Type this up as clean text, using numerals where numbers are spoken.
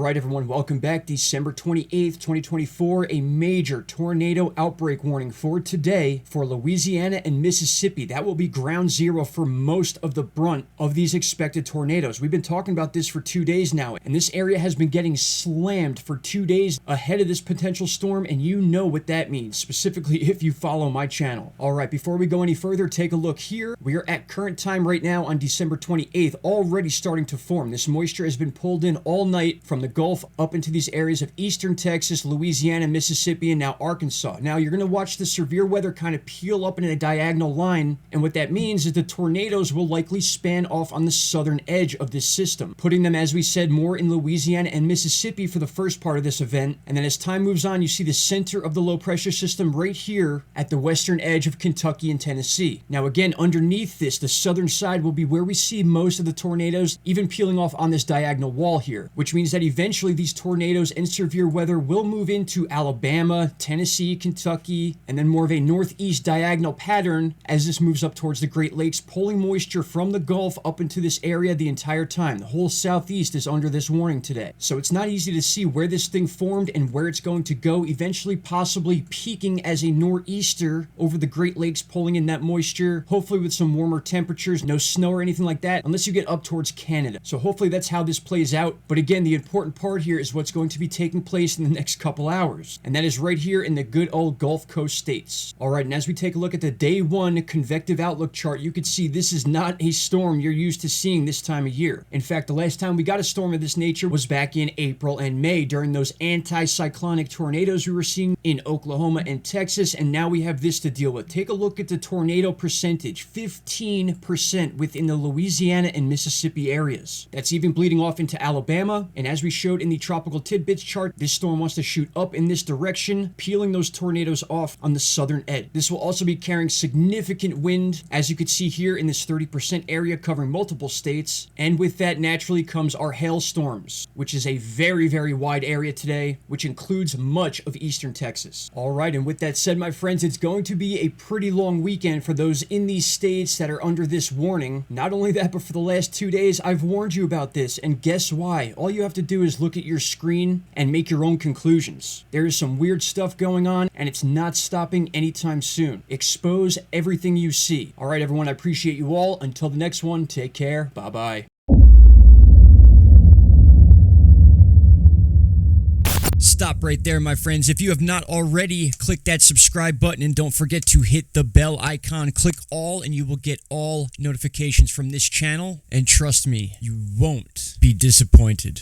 right, everyone, welcome back. December 28th, 2024, a major tornado outbreak warning for today for Louisiana and Mississippi. That will be ground zero for most of the brunt of these expected tornadoes. We've been talking about this for 2 days now, and this area has been getting slammed for 2 days ahead of this potential storm, and you know what that means, specifically if you follow my channel. All right, before we go any further, take a look here. We are at current time right now on December 28th, already starting to form. This moisture has been pulled in all night from the Gulf up into these areas of eastern Texas, Louisiana, Mississippi, and now Arkansas. Now you're going to watch the severe weather kind of peel up in a diagonal line, and what that means is the tornadoes will likely span off on the southern edge of this system, putting them, as we said, more in Louisiana and Mississippi for the first part of this event. And then as time moves on, you see the center of the low pressure system right here at the western edge of Kentucky and Tennessee. Now again, underneath this, the southern side will be where we see most of the tornadoes, even peeling off on this diagonal wall here, which means that eventually these tornadoes and severe weather will move into Alabama, Tennessee, Kentucky, and then more of a northeast diagonal pattern as this moves up towards the Great Lakes, pulling moisture from the Gulf up into this area the entire time. The whole southeast is under this warning today. So it's not easy to see where this thing formed and where it's going to go, eventually possibly peaking as a nor'easter over the Great Lakes, pulling in that moisture, hopefully with some warmer temperatures, no snow or anything like that, unless you get up towards Canada. So hopefully that's how this plays out. But again, the important part here is what's going to be taking place in the next couple hours, and that is right here in the good old Gulf Coast states. All right, and as we take a look at the day one convective outlook chart, you can see this is not a storm you're used to seeing this time of year. In fact, the last time we got a storm of this nature was back in April and May during those anti-cyclonic tornadoes we were seeing in Oklahoma and Texas, and now we have this to deal with. Take a look at the tornado percentage, 15% within the Louisiana and Mississippi areas. That's even bleeding off into Alabama, and as we showed in the tropical tidbits chart, this storm wants to shoot up in this direction, peeling those tornadoes off on the southern edge. This will also be carrying significant wind, as you can see here in this 30% area covering multiple states, and with that naturally comes our hailstorms, which is a very, very wide area today, which includes much of eastern Texas. All right, and with that said, my friends, it's going to be a pretty long weekend for those in these states that are under this warning. Not only that, but for the last 2 days, I've warned you about this, and guess why? All you have to do is look at your screen and make your own conclusions. There is some weird stuff going on, and it's not stopping anytime soon. Expose everything you see. All right, everyone, I appreciate you all. Until the next one, take care. Bye-bye. Stop right there, my friends. If you have not already, click that subscribe button and don't forget to hit the bell icon. Click all and you will get all notifications from this channel. And trust me, you won't be disappointed.